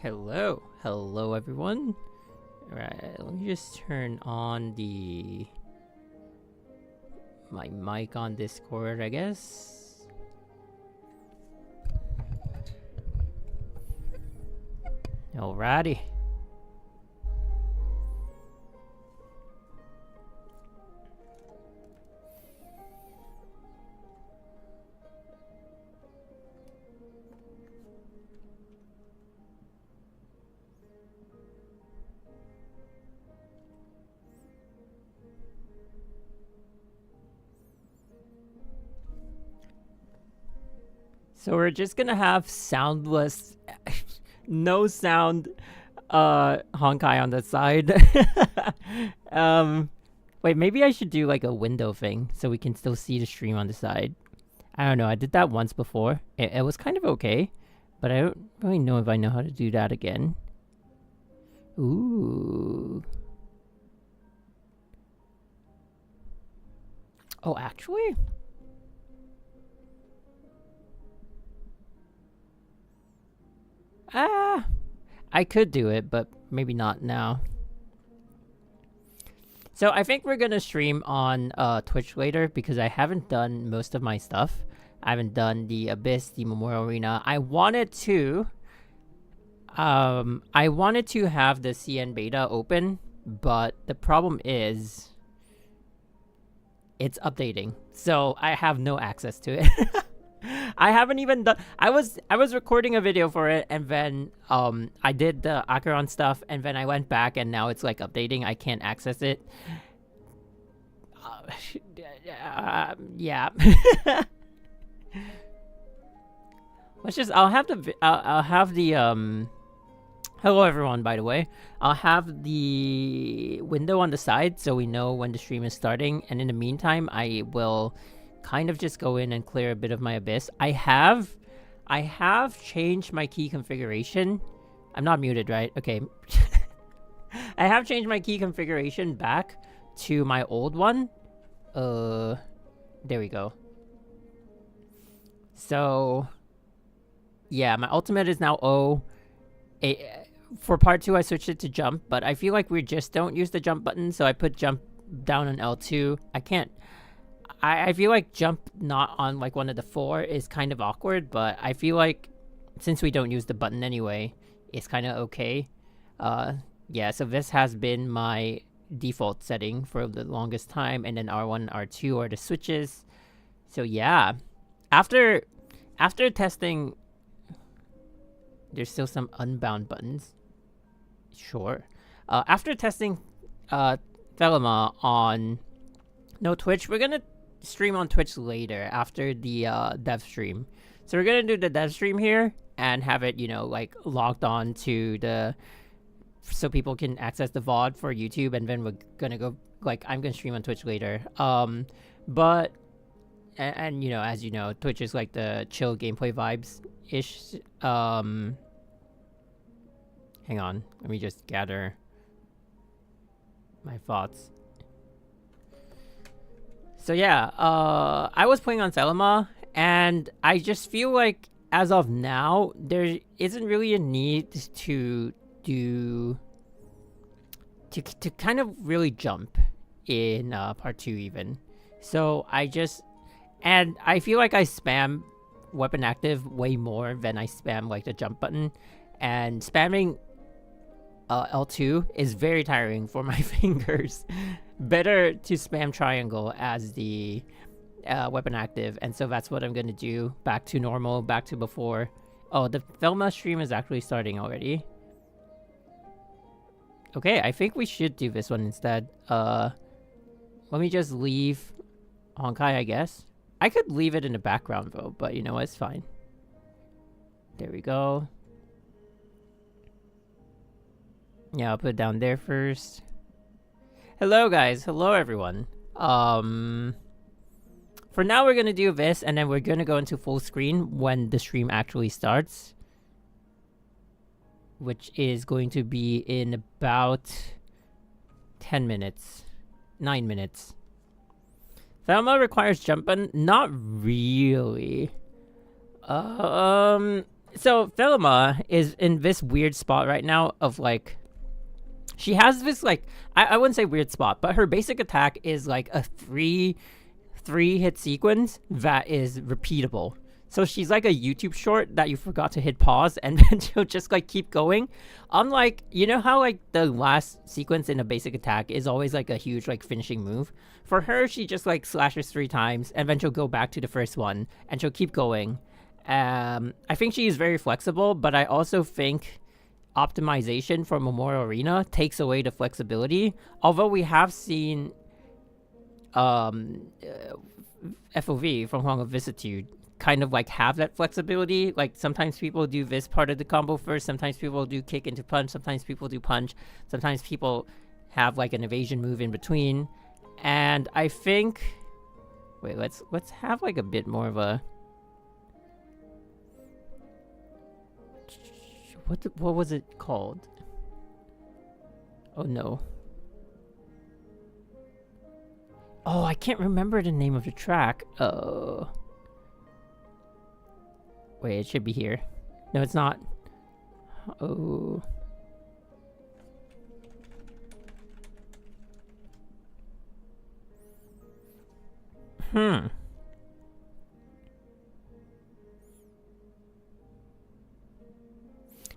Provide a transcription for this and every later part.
Hello everyone. Right, let me just turn on my mic on Discord, I guess. Alrighty. So we're just gonna have soundless, no sound, Honkai on the side. Wait, maybe I should do like a window thing so we can still see the stream on the side. I don't know, I did that once before. It was kind of okay, but I don't really know if I know how to do that again. Ooh. Oh, actually? I could do it, but maybe not now. So I think we're gonna stream on Twitch later because I haven't done most of my stuff. I haven't done the Abyss, the Memorial Arena. I wanted to have the CN beta open, but the problem is it's updating, so I have no access to it. I haven't even done. I was recording a video for it, and then I did the Acheron stuff, and then I went back, and now it's like updating. I can't access it. Yeah. Let's just. I'll have the. Hello everyone. By the way, I'll have the window on the side so we know when the stream is starting, and in the meantime, I will kind of just go in and clear a bit of my Abyss. I have changed my key configuration. I'm not muted, right? Okay. I have changed my key configuration back to my old one. There we go. So, yeah, my ultimate is now O. For part 2, I switched it to jump, but I feel like we just don't use the jump button, so I put jump down on L2. I feel like jump not on like one of the 4 is kind of awkward, but I feel like since we don't use the button anyway, it's kind of okay. Yeah, so this has been my default setting for the longest time, and then R1 and R2 are the switches. So yeah, after testing, there's still some unbound buttons. Sure. After testing Thelma on Twitch, we're gonna stream on Twitch later after the dev stream. So we're gonna do the dev stream here and have it, like logged on to so people can access the VOD for YouTube, and then we're gonna go, like, I'm gonna stream on Twitch later. But and as you know, Twitch is like the chill gameplay vibes ish. Hang on, let me just gather my thoughts. So yeah, I was playing on Thelma, and I just feel like as of now, there isn't really a need to kind of really jump in part 2 even. So I feel like I spam weapon active way more than I spam like the jump button, and spamming L2 is very tiring for my fingers. Better to spam triangle as the weapon active, and so that's what I'm gonna do. Back to normal, back to before. Oh, the Thelma stream is actually starting already. Okay, I think we should do this one instead. Let me just leave Honkai, I guess. I could leave it in the background though, but you know what, it's fine. There we go. Yeah, I'll put it down there first. Hello guys, hello everyone. For now we're gonna do this, and then we're gonna go into full screen when the stream actually starts, which is going to be in about 10 minutes. 9 minutes. Thelma requires jump button? Not really. So Thelma is in this weird spot right now of like, she has this like, I wouldn't say weird spot, but her basic attack is like a three hit sequence that is repeatable. So she's like a YouTube short that you forgot to hit pause and then she'll just like keep going. Unlike, you know how like the last sequence in a basic attack is always like a huge like finishing move? For her, she just like slashes 3 times and then she'll go back to the first one and she'll keep going. I think she is very flexible, but I also think optimization for Memorial Arena takes away the flexibility. Although we have seen FOV from Long of Vicissitude kind of like have that flexibility. Like sometimes people do this part of the combo first, sometimes people do kick into punch, sometimes people do punch, sometimes people have like an evasion move in between. And I think, wait, let's have like a bit more of a, what was it called? Oh no. Oh, I can't remember the name of the track. Wait, it should be here. No, it's not. Oh.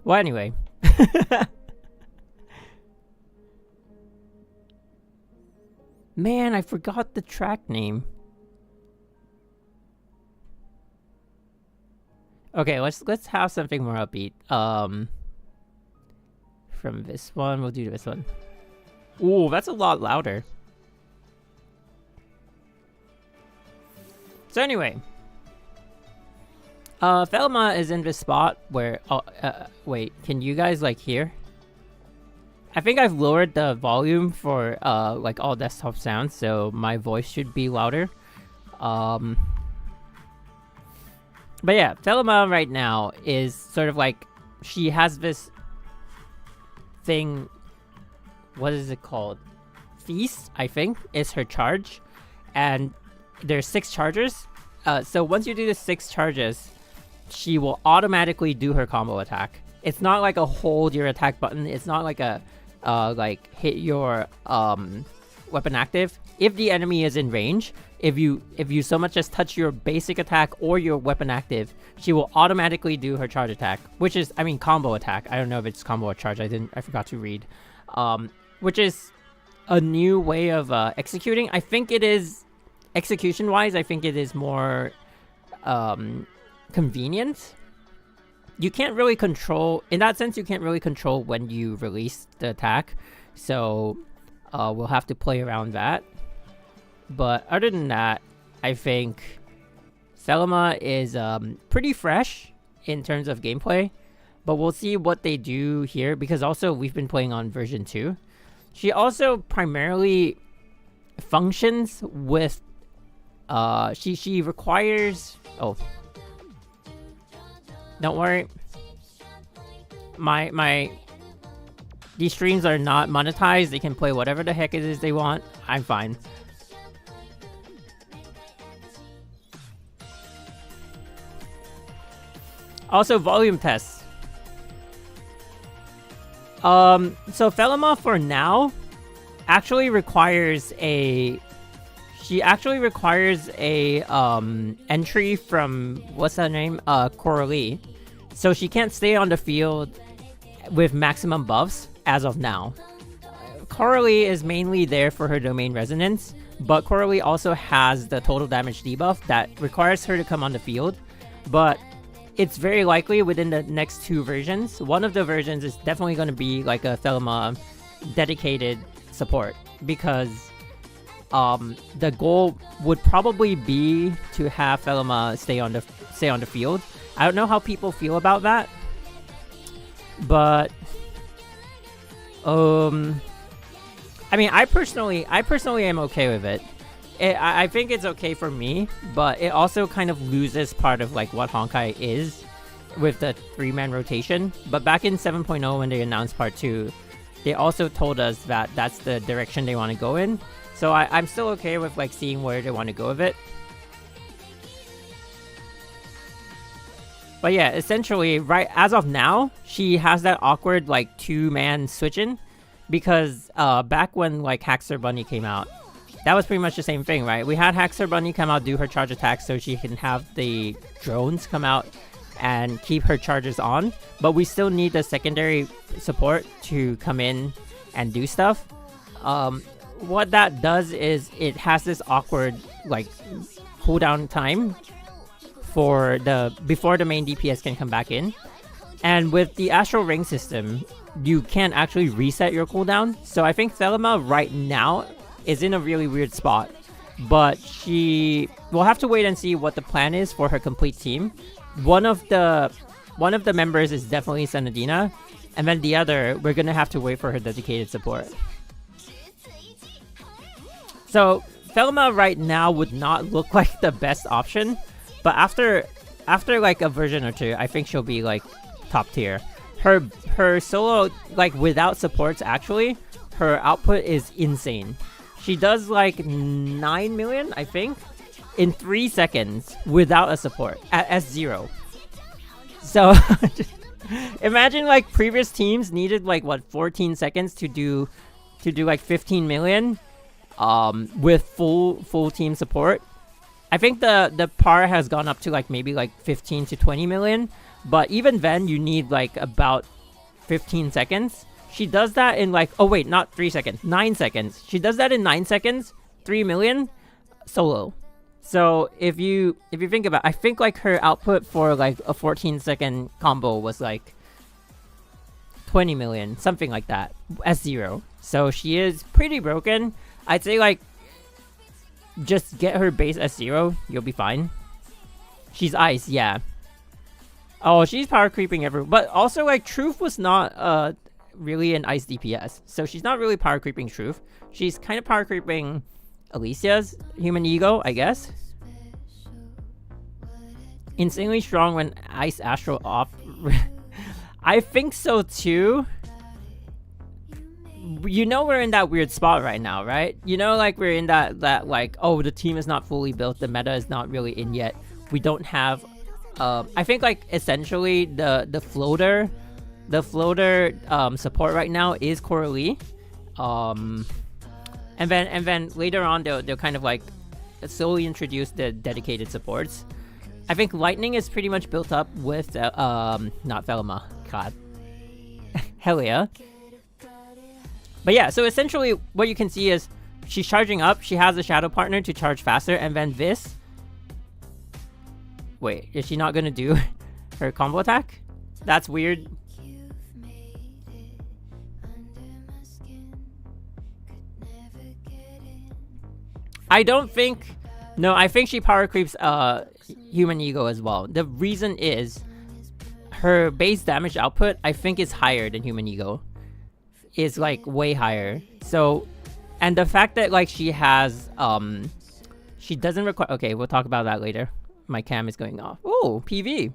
Well, anyway. Man, I forgot the track name. Okay, let's have something more upbeat. From this one, we'll do this one. Ooh, that's a lot louder. So anyway, Thelma is in this spot where, wait, can you guys like hear? I think I've lowered the volume for like all desktop sounds, so my voice should be louder. But yeah, Thelma right now is sort of like, she has this thing, what is it called? Feast, I think, is her charge. And there's 6 charges. So once you do the 6 charges, she will automatically do her combo attack. It's not like a hold your attack button. It's not like a like hit your weapon active. If the enemy is in range, if you so much as touch your basic attack or your weapon active, she will automatically do her charge attack, which is, I mean, combo attack. I don't know if it's combo or charge. I forgot to read. Which is a new way of executing. I think it is, execution-wise, I think it is more convenient. You can't really control, in that sense, you can't really control when you release the attack. So we'll have to play around that. But other than that, I think Thelma is pretty fresh in terms of gameplay. But we'll see what they do here, because also we've been playing on version 2. She also primarily functions with, she requires, oh, don't worry. These streams are not monetized. They can play whatever the heck it is they want. I'm fine. Also, volume tests. So Thelma for now actually requires a, she actually requires a entry from, what's that name? Coralie. So she can't stay on the field with maximum buffs as of now. Coralie is mainly there for her domain resonance, but Coralie also has the total damage debuff that requires her to come on the field. But it's very likely within the next 2 versions. One of the versions is definitely going to be like a Thelma dedicated support, because the goal would probably be to have Thelma stay on the field. I don't know how people feel about that, but I mean, I personally am okay with it. I think it's okay for me, but it also kind of loses part of like what Honkai is with the 3-man rotation. But back in 7.0 when they announced part 2, they also told us that that's the direction they want to go in. So I'm still okay with like seeing where they want to go with it. But yeah, essentially, right as of now, she has that awkward like 2-man switching, because back when like Haxor Bunny came out, that was pretty much the same thing, right? We had Haxor Bunny come out, do her charge attack so she can have the drones come out and keep her charges on, but we still need the secondary support to come in and do stuff. What that does is it has this awkward like cooldown time for before the main DPS can come back in. And with the Astral Ring system, you can't actually reset your cooldown. So I think Thelma right now is in a really weird spot. But we'll have to wait and see what the plan is for her complete team. One of the members is definitely Senadina, and then the other, we're gonna have to wait for her dedicated support. So Thelma right now would not look like the best option, but after like a version or two, I think she'll be like top tier. Her solo, like without supports, actually, her output is insane. She does like 9 million, I think, in 3 seconds without a support at S0. So imagine like previous teams needed like what 14 seconds to do like 15 million with full team support. I think the par has gone up to like maybe like 15 to 20 million, but even then you need like about 15 seconds. She does that in like, oh wait, not 3 seconds, 9 seconds. She does that in 9 seconds, 3 million solo. So if you think about it, I think like her output for like a 14-second combo was like 20 million, something like that, S0. So she is pretty broken. I'd say like just get her base S0, you'll be fine. She's ice, yeah. Oh, she's power creeping everywhere. But also like Truth was not really an ice DPS, so she's not really power creeping Truth. She's kind of power creeping Alicia's human ego, I guess. Insanely strong when Ice AstralOP. I think so too. You know we're in that weird spot right now, right? You know, like we're in that like, oh, the team is not fully built, the meta is not really in yet. We don't have I think like essentially the floater support right now is Coralie. And then later on they'll kind of like slowly introduce the dedicated supports. I think Lightning is pretty much built up with not Thelma, god. Helia. But yeah, so essentially what you can see is she's charging up, she has a shadow partner to charge faster, and then this. Wait, is she not gonna do her combo attack? That's weird. I don't think... No, I think she power creeps human ego as well. The reason is her base damage output, I think, is higher than human ego. Is like way higher. So, and the fact that like she has she doesn't require... Okay, we'll talk about that later. My cam is going off. Oh, PV.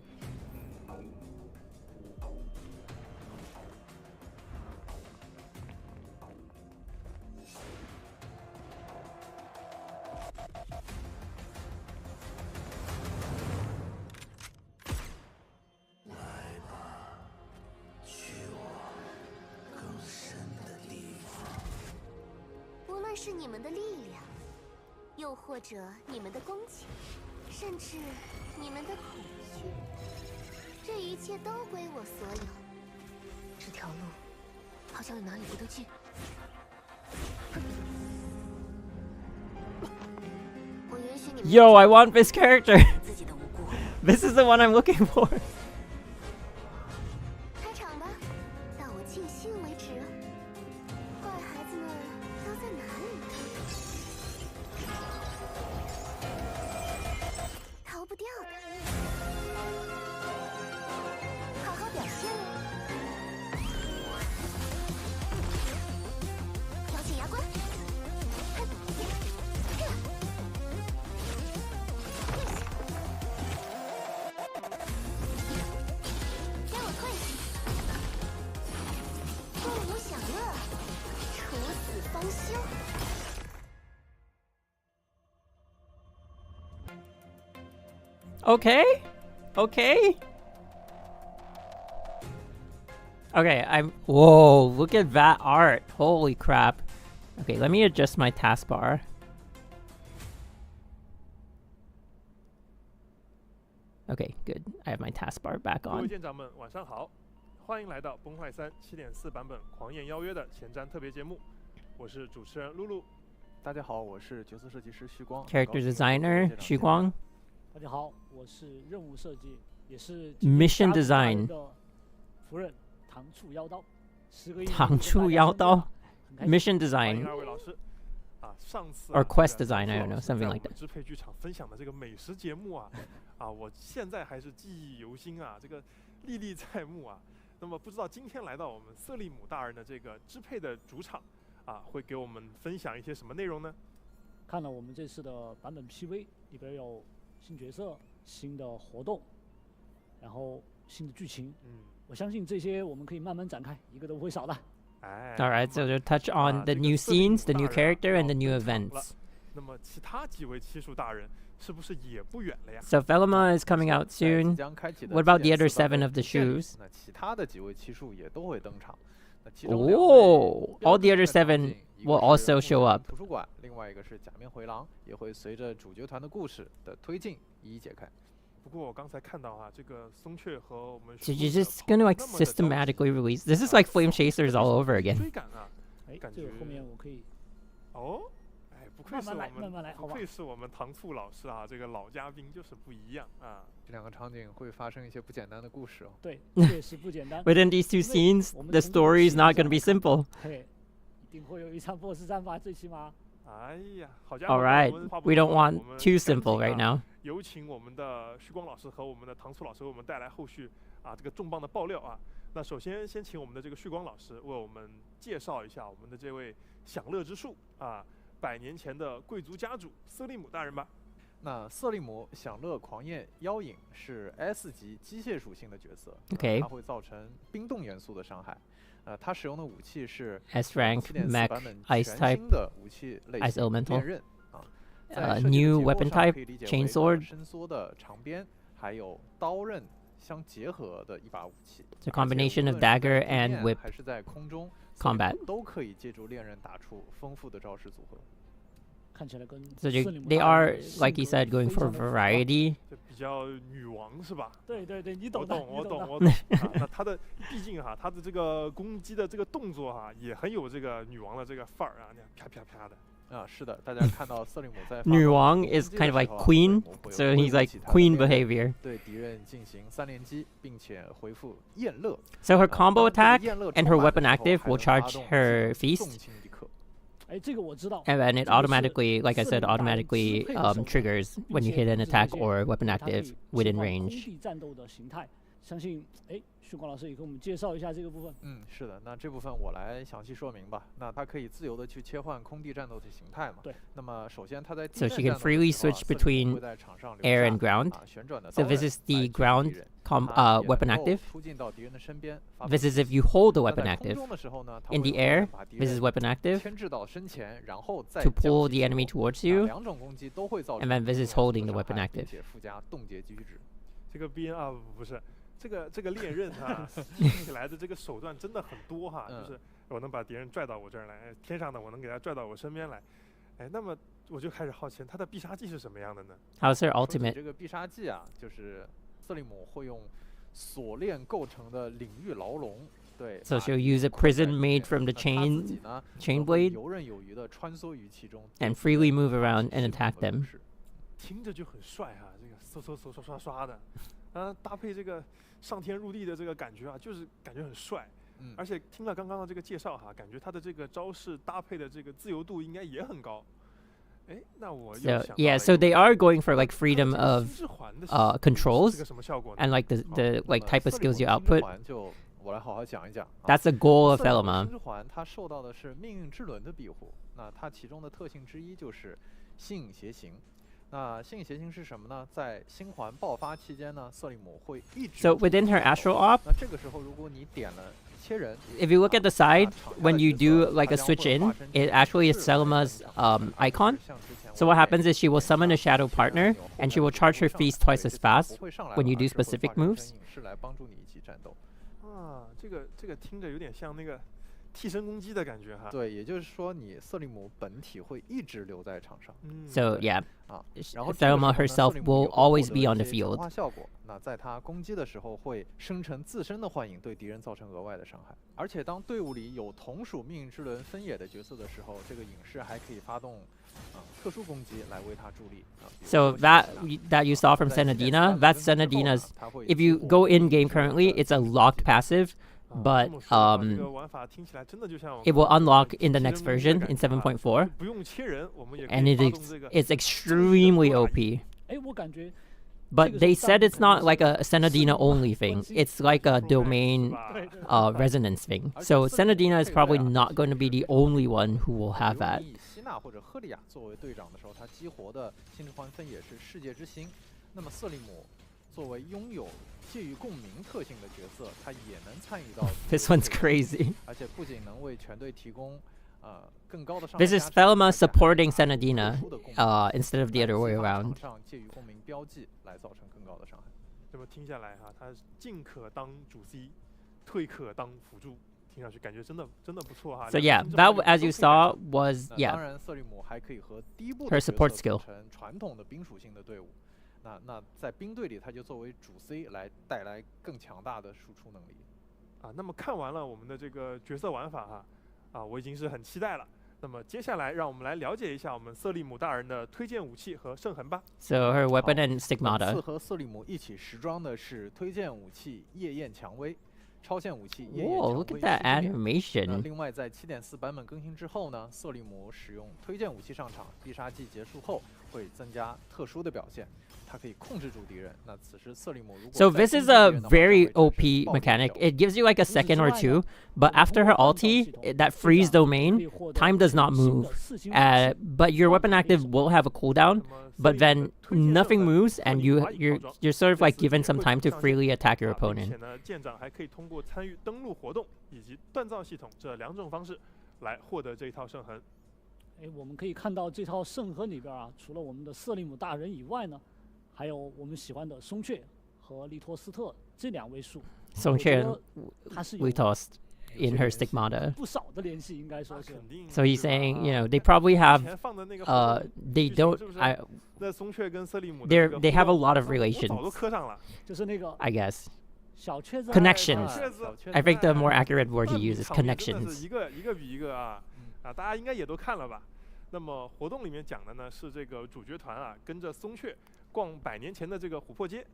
Yo, I want this character. This is the one I'm looking for. Okay. Okay. Okay, Whoa, look at that art. Holy crap. Okay, let me adjust my taskbar. Okay, good. I have my taskbar back 各位 on. 舰长们，晚上好，欢迎来到《崩坏3 7.4 版本狂焰邀约》的前瞻特别节目，我是主持人露露。大家好，我是角色设计师旭光。 Character designer, Xu Guang. 大家好，我是任务设计，也是 Mission design 的夫人唐处妖刀。唐处妖刀 Mission 欢迎 design 2位老师。上次 or quest 这个 design, I don't 唐 know, 老师 something 在我 like 们 that. 支配剧场分享的这个美食节目我现在还是记忆犹新这个历历在目那么不知道今天来到我们瑟利姆大人的这个支配的主场会给我们分享一些什么内容呢？看了我们这次的版本 PV， 里边有新角色、新的活动，然后新的剧情。我相信这些我们可以慢慢展开，一个都不会少的。Alright, so they'll touch on the new scenes, the new character, and the new events. 那么其他几位七术大人是不是也不远了呀？ So Thelma is coming out soon. What about the other 7 of the Shus? 那其他的几位七术也都会登场。那其中Oh, all the other 7 will also show up. 图书馆，另外一个是假面回廊，也会随着主角团的故事的推进一一解开。不过我刚才看到这个松雀和我们 So you're just gonna like systematically release. This is like Flame Chasers all over again. 追赶感觉这个后面我可以不愧是我们慢慢来，不愧是我们唐醋老师这个老嘉宾就是不一样这两个场景会发生一些不简单的故事哦。对，确实不简单。Within these 2 scenes, the story is not gonna be simple. 嘿，一定会有一场 BOSS 战吧，最起码。哎呀，好家伙 Alright, we don't want too simple right now. 有请我们的旭光老师和我们的唐醋老师为我们带来后续这个重磅的爆料那首先先请我们的这个旭光老师为我们介绍一下我们的这位享乐之树100年前的贵族家主瑟利姆大人吧。那瑟利姆享乐狂焰妖影是 S 级机械属性的角色， Okay. 它会造成冰冻元素的伤害。它使用的武器是 S rank, 7.4 mech, 版本 ice 全 type, 新的武器类 ice 型 elemental, 剑刃在设计的 new 结构 weapon 上 type, 可以理解为 chain sword. 伸缩的长鞭，还有刀刃相结合的一把武器。 It's a combination of dagger and whip 还是在空中 combat. 都可以借助猎刃打出丰富的招式组合。看起来跟 So 瑟利姆 they 大 are, 人的 like you 性格 said, going 非 for 常的符合。 variety. 这比较女王是吧？对对对，你我懂的，懂我你懂的。懂我懂那他的毕竟他的这个攻击的这个动作也很有这个女王的这个范儿那样啪啪啪的。是的，大家看到瑟利姆在女王 is kind of like queen, so he's like queen behavior. 对敌人进行3连击，并且回复焰乐。 So her combo 当 attack 焰乐 and 充 her 满 weapon 的时候 active 还 will 能发 charge 动 her 重 feast, 轻一克。这个我知道。 and then it 这个是 automatically, like I 瑟 said, 利姆大人 automatically 支配的手段 triggers 并 when you 且 hit an 不止 attack 这些 or weapon 它可以 active 切 within 换空 range. 地战斗的形态，相信旭光老师也给我们介绍一下这个部分。是的，那这部分我来详细说明吧。那它可以自由的去切换空地战斗的形态嘛？对。那么首先它在地 So 面 she 战 can 斗的 freely 时候 switch 瑟利姆 between 会在场上留 air 下 and ground. 旋转的 So 刀 this 刃 is 来 the 击敌 ground 人 weapon 然后 active. 突进到敌人的身边，发 This 动 is if you hold the 那 weapon 在空 active. 中的时候呢，它 In 会 the 用刀刃 air, 把敌 this is 人 weapon active 牵制到身前，然后再 to 将 pull 其 the 击 enemy 落 towards you. 两种攻击都会造 And 成 then this is 重 holding 要 the 的伤 weapon 害，并 active. 且附加冻结机制。这个鞭不是这个猎刃听起来的这个手段真的很多就是我能把敌人拽到我这儿来，天上的我能给他拽到我身边来。那么我就开始好奇他的必杀技是什么样的呢？ How's her 说起 ultimate? 这个必杀技就是瑟利姆会用锁链构成的领域牢笼，对。 So 把 she'll 敌 use a 人困在 prison 里面 made from the 那他自己 chain 呢 chain 会 blade 游刃有余的穿梭于其中 and 对 freely 敌人 move 发 around 起 and 系统 attack 的攻 them. 势。听着就很帅这个刷的，搭配这个上天入地的这个感觉就是感觉很帅。而且听了刚刚的这个介绍感觉他的这个招式搭配的这个自由度应该也很高。那我又 So 想到 yeah, 了 so 一个 they are going for like 它的 freedom 这个 of 心之环的 controls 是个什么效果呢？ and like the like type of 瑟利姆 skills you 心之 output. 环就我来好好讲一讲。 That's the goal of 瑟利姆 Thelma. 心之环它受到的是命运之轮的庇护，那它其中的特性之一就是心影邪行。那心影邪行是什么呢？在星环爆发期间呢，瑟利姆会一直 So within her AstralOP, 那这个时候如果你点了切人 if you look at the side, 场下 when 的 you 角 do 色 like a 它将 switch 会 in, 化身 it 成 actually is 赤蓝 Thelma's 像 icon. 像之前 So 我 what 们 happens is she will summon a shadow partner, and she will charge her feast twice as fast 不会上来 when 的 you 话 do 是会 specific 化身成 moves. 影视来帮助你一起战斗。啊，这个听着有点像那个替身攻击的感觉哈。对，也就是说你瑟利姆本体会一直留在场上。So yeah, 啊，然后 Thelma herself will always be on the field. 化效果，那在他攻击的时候会生成自身的幻影，对敌人造成额外的伤害。而且当队伍里有同属命运之轮分野的角色的时候，这个影视还可以发动特殊攻击来为他助力。So that you saw from Senadina, that's Senadina's. If you go in game currently, it's a locked passive, but it will unlock in the next version in 7.4, and it's extremely OP. 哎，我感觉 But they said it's not like a Senadina only thing. It's like a domain resonance thing. So Senadina is probably not going to be the only one who will have that. 以希娜或者赫利亚作为队长的时候，他激活的星之环分野是世界之星。那么瑟利姆作为拥有介于共鸣特性的角色，他也能参与到 This one's crazy. 而且不仅能为全队提供更高的伤害 This is Thelma supporting Senadina instead of the other way around. 上介于共鸣标记来造成更高的伤害。这么听下来哈，他进可当主 C， 退可当辅助，听上去感觉真的不错哈。 So yeah, that as you saw was 当 yeah 然，瑟利姆还可以和第一部 her support skill. 成传统的兵属性的队伍。那在兵队里，他就作为主 C 来带来更强大的输出能力。那么看完了我们的这个角色玩法哈，我已经是很期待了。那么接下来让我们来了解一下我们瑟利姆大人的推荐武器和圣痕吧。So her weapon and 本次 Stigmata. 和瑟利姆一起时装的是推荐武器夜焰蔷薇，超限武器夜焰 Whoa, 蔷 look 薇 at that 世界面。 animation. 另外，在 7.4 版本更新之后呢，瑟利姆使用推荐武器上场，必杀技结束后会增加特殊的表现，它可以控制住敌人。那此时瑟利姆如果 So 在 this 攻 is 击敌 a 人的话， very 它会 OP 产生爆裂 mechanic. 效 It gives you like a second or two, but after her ulti, that freeze domain, time does not move. But your weapon active will have a cooldown, but then nothing moves, and you're sort of like given some time to freely attack your 并且 opponent. 呢，舰长还可以通过参与登陆活动以及锻造系统这两种方式来获得这一套圣痕。哎，我们可以看到这套圣痕里边啊，除了我们的瑟利姆大人以外呢，还有我们喜欢的松雀和利托斯特这两位树。 Songche 它是 we 有 tossed in her Stigmata. 不少的联系，应该说是。 So he's saying, you know, they probably have 以前放的那个 they don't 是不是 I 那松雀跟瑟利姆的 they 这个 they have a 互动 lot of 我早都 relations, 磕上了。就是那个 I guess. 小雀子 Connections. 小雀子 I think the more accurate word to 那 use is 场面真的 connections. 是一个比一个啊，大家应该也都看了吧？那么活动里面讲的呢是这个主角团跟着松雀逛100年前的这个琥珀街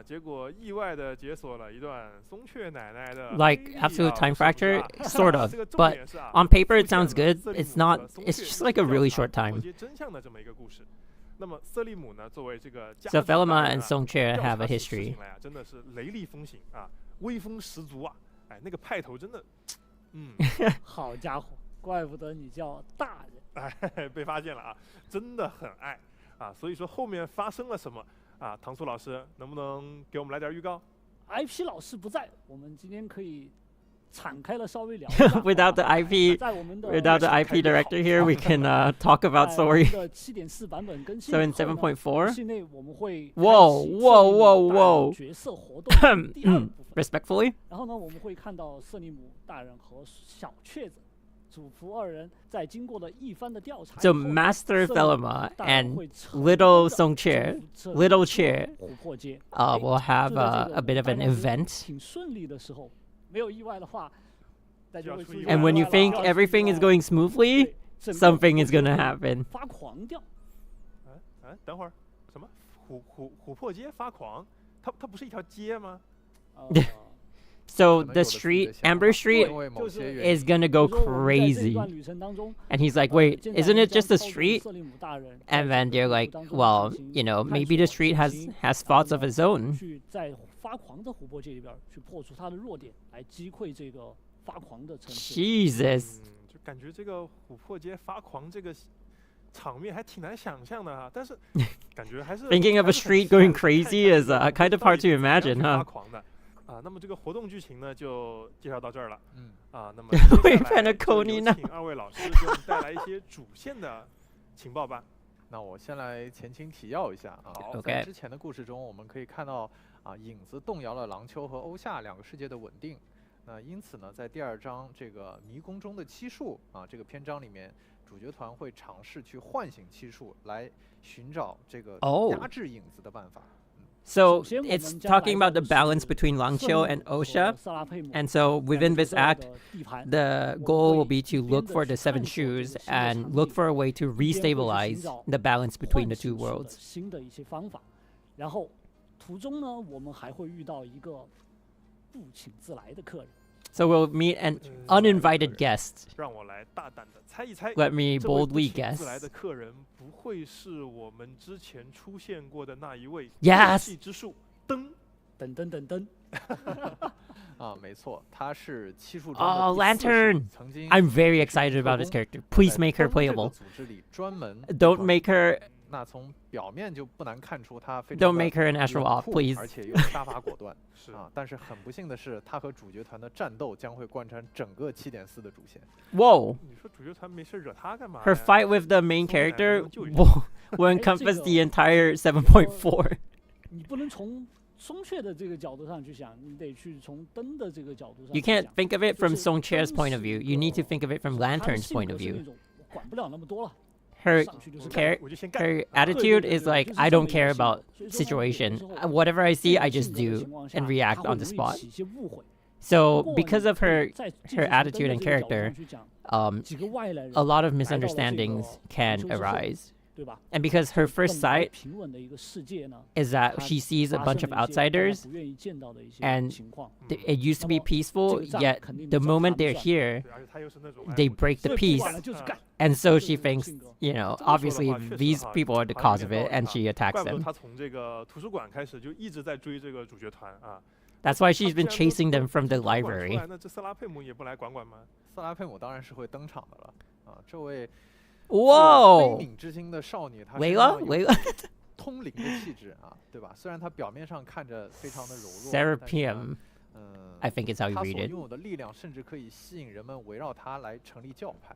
结果意外的解锁了一段松雀奶奶的 Like 黑历 absolute time 是不是 fracture, sort of, 这个重 but 点是on paper it 出现 sounds 了 good. 瑟利 It's 姆 not. 和松 It's 雀 just like a 调 really 查 short 琥珀 time. 街真相的这么一个故事。那么瑟利姆呢，作为这个家 So 族大 Thelma 人 and Songche 调 have 查 a 起事 history. 情来真的是雷厉风行威风十足那个派头真的，好家伙，怪不得你叫大人。被发现了真的很爱所以说后面发生了什么唐苏老师能不能给我们来点预告 IP 老师不在，我们今天可以敞开了稍微聊一下。Without the IP, 在我们的 without the IP director here, we can talk about 在我 story. 们的7.4版本更新 So in 后呢 7.4, 系内我们会 Whoa, 开启 whoa, 瑟利姆 whoa, 大人 whoa. 角色活动的第二部分。 respectfully, 然后呢，我们会看到瑟利姆大人和小雀子主仆二人在经过了一番的调查以 so 后呢 Master 瑟利姆 Thelma 大人 and 会成 Little 功地 Songche, 征服这 Little Chair, 琥珀街 will have 就在这个 a bit of an 大家觉得 event. 挺顺利的时候，没有意外的话，大家会出现 And when you 意外 think 了 everything is going smoothly, 对整个 something is 琥珀 gonna 街 happen. 发狂掉。等会儿什么琥珀街发狂它不是一条街吗 So 可能有 the 了自己 street, 的想法 Amber Street, 因为某些就是原 is 因 gonna 比 go 如说我们在这一 crazy. 段旅程当中 And he's like, wait, 舰长 isn't 会 it just 将 a 操纵 street? 瑟利姆大人 And 在 then 这 they're 个 like, 路途当中 well, 进行 you know, 探 maybe the 索 street 探 has 寻 has 然后 thoughts of 呢 its own. 去在发狂的琥珀界里边去破除它的弱点，来击溃这个发狂的城市。 Jesus. 就感觉这个琥珀街发狂这个场面还挺难想象的但是感觉还是 Thinking of a 还是很 street 期待 going 的 crazy 看一 is 看这个 kind of 到 hard 底 to 是怎么样 imagine, 去发 huh? 狂的那么这个活动剧情呢就介绍到这儿了那么会接下来 Penacony 就有呢请二位老师给我们带来一些主线的情报吧。那我先来前情提要一下好在 OK 之前的故事中，我们可以看到影子动摇了廊丘和欧夏两个世界的稳定。那因此呢，在第2章这个迷宫中的七术啊这个篇章里面，主角团会尝试去唤醒七术，来寻找这个压制影子的办法。So it's talking about the balance between Langqiu and Osha, and so within this act, the goal will be to look for the 7 shoes and look for a way to restabilize the balance between the 2 worlds. 新的一些方法，然后途中呢，我们还会遇到一个不请自来的客人。So we'll meet an uninvited guest. 让我来大胆的猜一猜。 Let me boldly 这位 guess. 不请自来的客人不会是我们之前出现过的那一位 Yes 气之术噔噔噔噔噔，啊，没错，他是七术中 Oh, 的第4 Lantern! 术，曾经 I'm very excited about this character. Please make her 在灯这个 playable. 组织里专门 Don't make her 那从表面就不难看出他非 Don't 常的 make her an 冷 AstralOP, 酷 please. 而且又杀伐果断是啊。但是很不幸的是，他和主角团的战斗将会贯穿整个7.4的主线。 Whoa. 你说主角团没事惹他干嘛呀？ Her fight with the main Someone that character knows you. will encompass the entire 7.4. 你不能从松雀的这个角度上去想，你得去从灯的这个角度上 You 去想。 can't think of it from 就是 Songchair's 灯 point of 是 view. 一 You need to 个 think of it from 他的 Lantern's 性 point 格 of 是那 view. 种我管不了那么多了， Her 上去就是我 char- 我就先干。 her 啊 attitude 对， is 对， like 就是 I 这 don't 么一个 care 性格。 about 所以说呢，有 situation. 时候 Whatever I 这 see, 种 I 性 just 格的 do 情况下 and 他 react 会 on the 容易 spot. 起一些误会。 So 不过 because 你 of 可以 her 在进 her 入从灯 attitude 的 and 这个角度 character, 上去讲， um, 几个外来人 a lot of 来到了这个 misunderstandings 篮 can 球之后， arise. 对吧？ And because her 这 first 本来 sight 平稳的一个世界呢， is that 它 she sees a 发 bunch 生 of 了一些大家 outsiders, 不愿意见到的一些 and 情况。 it used to be 那么这 peaceful, 个仗 yet 肯定 the 得找他 moment 们 they're 算。 here, 对，而且他又是那种 they break 所 the 以不 peace. 管了就是干。 And so 这 she 种 thinks, 性格。 you know, 这么说的话， obviously 确实 these 哈， people are the 好像 cause 有 of 点 it, 道理 and 哈。 she attacks 怪不得 them. 他从这个图书馆开始就一直在追这个主角团啊。 That's why 他 she's 既 been 然都 chasing 都 them from 从 the 图书馆出 library. 来，那这瑟拉佩姆也不来管管吗？瑟拉佩姆当然是会登场的了啊，这位悲 Whoa! 悯之心的少女，她 Layla? 身上有 Layla? 通灵的气质啊，对吧？虽然她表面上看着非常的柔弱，但是呢 Seraphim, 嗯， I think is how you 她所 read it. 拥有的力量甚至可以吸引人们围绕她来成立教派。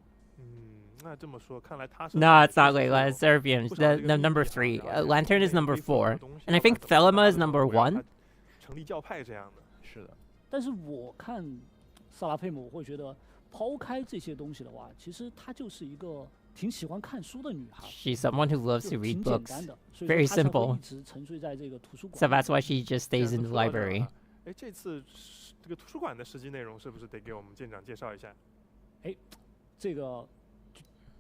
那这么说，看来他是 No, it's not 确实 Layla, 有 it's Seraphim. 不少这 The 个 number 秘密 3. 哈，然后 Lantern is 每 number 一方 4. 的东西 And I 要把 think 它放 Thelma 大 is 然后 number 围绕 1. 它成立教派这样的。是的，但是我看萨拉佩姆会觉得，抛开这些东西的话，其实她就是一个挺喜欢看书的女孩， She's someone who loves 就 to 挺 read 简 books. 单的，所以 very 说她才会 simple. 一直沉睡在这个图书馆 So 里面。 that's why she just 既然 stays 都 in the 说到这儿 library. 了，哎，这次这个图书馆的实际内容是不是得给我们舰长介绍一下？这个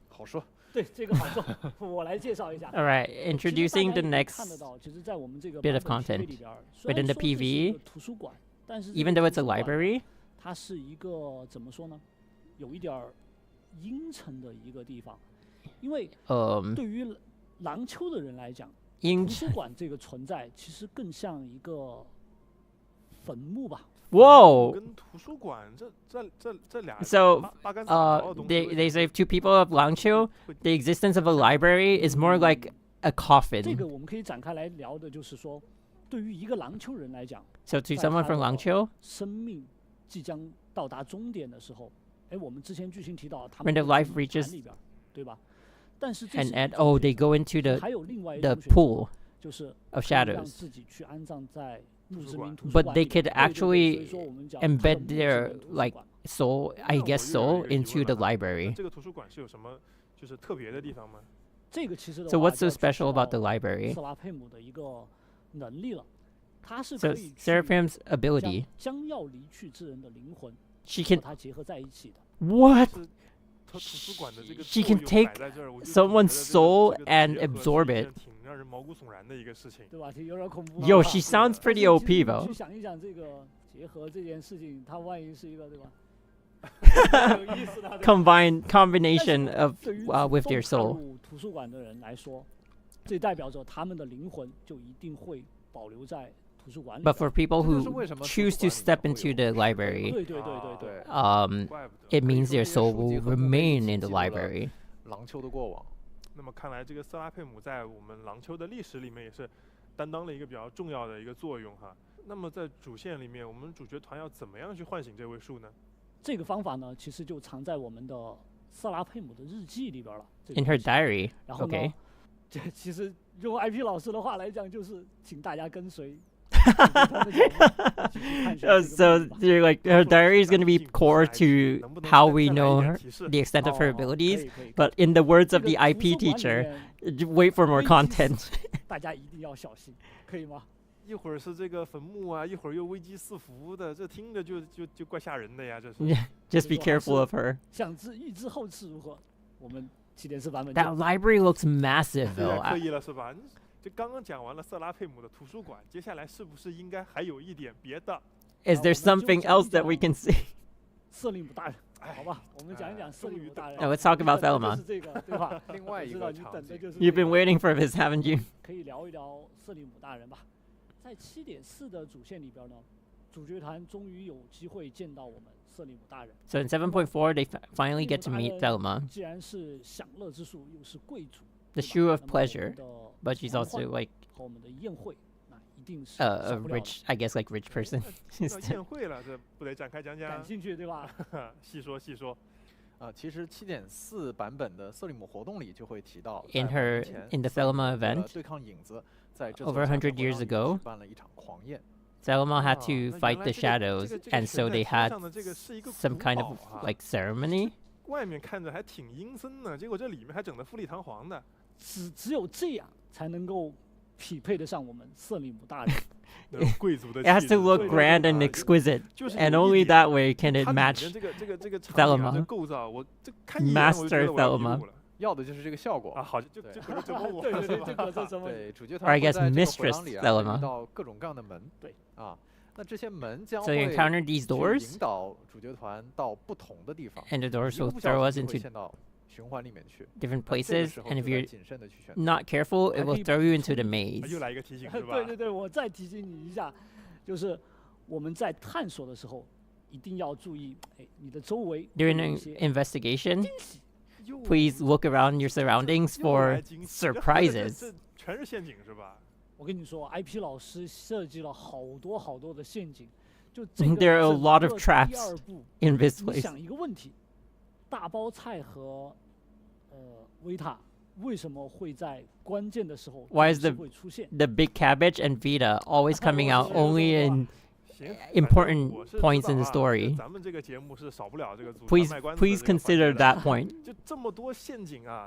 好说。对这个好说，我来介绍一下。 All right, 其实 introducing 大 the 家也可以 next, 看得到，其实在我们这个 bit of 版本 content 里边，虽 within 然 the 说这是一 PV, 个图书馆，但是 even 这 though 个 it's 图 a 书馆 library, 它是一个怎么说呢？有一点儿阴沉的一个地方，因为对于廊丘的人来讲，图书馆这个存在其实更像一个坟墓吧。 Whoa! 跟图书馆这俩 So, 八竿子打不着的东西 they 为什 say 么 to people of Langqiu, 会 the existence of a library is more like a 这 coffin. 个我们可以展开来聊的，就是说，对于一个廊丘人来讲， So to 在 someone 他 from 的 Langqiu, 生命即将到达终点的时候，哎，我们之前剧情提到他 when 们 the 会 life 进入 reaches 潭里边，对吧？但是这 and 是一 and 种 oh, 选 they 择 go into the 还有另外一 the 种选择 pool 就是可 of 以让 shadows. 自己去安葬在墓图书馆志铭图书 But 馆 they 里 could 边对对对所以 actually 说我们讲 embed 它的墓志 their 铭图书 like 馆 soul, I 那 guess 我又 soul 有一个疑 into 问 the 了哈，那 library. 这个图书馆是有什么就是特别的地方吗？这个其实的 So 话 what's so 就要提 special about the 到 library? 瑟拉佩姆的一个能力了，他是 So 可以去 Seraphim's 将 ability, 将要离去之人的灵魂 she 和 can 他结合在一起的。 what? 是图书馆的这个 She 作 can 用 take 摆在这儿，我就 someone's 觉得 soul 这个 and 结合是 absorb 一件 it. 挺让人毛骨悚然的一个事情。对吧？有点恐怖。 Yo, 是吧 she sounds 但 pretty 是 OP 其实你 though. 去想一想，这个结合这件事情，它万一是一个，对吧？有意思的。对吧 Combination 但是 of 对于 with 主动 their 踏 soul. 入图书馆的人来说，这代表着他们的灵魂就一定会保留在图书馆里 But 边。 for people 这就是 who 为什么图 choose 书 to 馆里 step 面会 into 有 the 石碑 library, 对对对对对。怪不得。 it 可以 means 说 their 这些 soul 书籍 will 和墓碑一 remain 起 in the 记录了 library. 廊丘的过往。那么看来这个瑟拉佩姆在我们廊丘的历史里面也是担当了一个比较重要的一个作用哈。那么在主线里面，我们主角团要怎么样去唤醒这位树呢？这个方法呢，其实就藏在我们的瑟拉佩姆的日记里边了。这个 In 东 her 西 diary. 然后呢 Okay. 这其实用 IP 老师的话来讲，就是请大家跟随 So you're like her diary is going to be core to how we know the extent of her abilities, but in the words of the IP teacher, wait for more content. 大家一定要小心，可以吗？一会儿是这个坟墓啊，一会儿又危机四伏的，这听着就怪吓人的呀，这是。Just be careful of her. 想预知后事如何？我们7.4版本。That library looks massive though. 可以了是吧？就刚刚讲完了瑟拉佩姆的图书馆，接下来是不是应该还有一点别的 ？Is there something else that we can see? 瑟利姆大人，好吧，我们讲一讲瑟利姆大人。Let's talk about Thelma. 这个对吧？另外一个场景。You've been waiting for this, haven't you? 可以聊一聊瑟利姆大人吧。在7.4的主线里边呢，主角团终于有机会见到我们瑟利姆大人。So in 7.4, they finally get to meet Thelma. 既然是享乐之术，又是贵族。The Shu of Pleasure, but she's also like a rich, I guess, like rich person. 宴会了，这不得展开讲讲？感兴趣对吧？细说细说。其实7.4版本的瑟利姆活动里就会提到 ，in the Thelma event, 对抗影子，在这 over 100 years ago, 办了一场狂宴。Thelma had to fight the shadows, and so they had some kind of like ceremony. 外面看着还挺阴森呢，结果这里面还整得富丽堂皇的。只有这样才能够匹配得上我们瑟利姆大人。It has to look grand and exquisite, and only that way can it match Thelma. Master Thelma. 要的就是这个效果啊，好，就对，主角团 I guess Mistress Thelma 到各种各样的门，对啊，那这些门将 So you encounter these doors, 引导主角团到不同的地方 and the doors will throw us into different places, and if you're not careful, it will throw you into the maze. 又来一个提醒是吧？对，我再提醒你一下，就是我们在探索的时候一定要注意，你的周围 During an investigation, please look around your surroundings for surprises. 全是陷阱是吧？我跟你说 ，IP 老师设计了好多的陷阱，就 There are a lot of traps in this place. 你想一个问题，大包菜和维塔为什么会在关键的时候 Why is the big cabbage and Vita always coming out only in important points in the story? Please consider that point.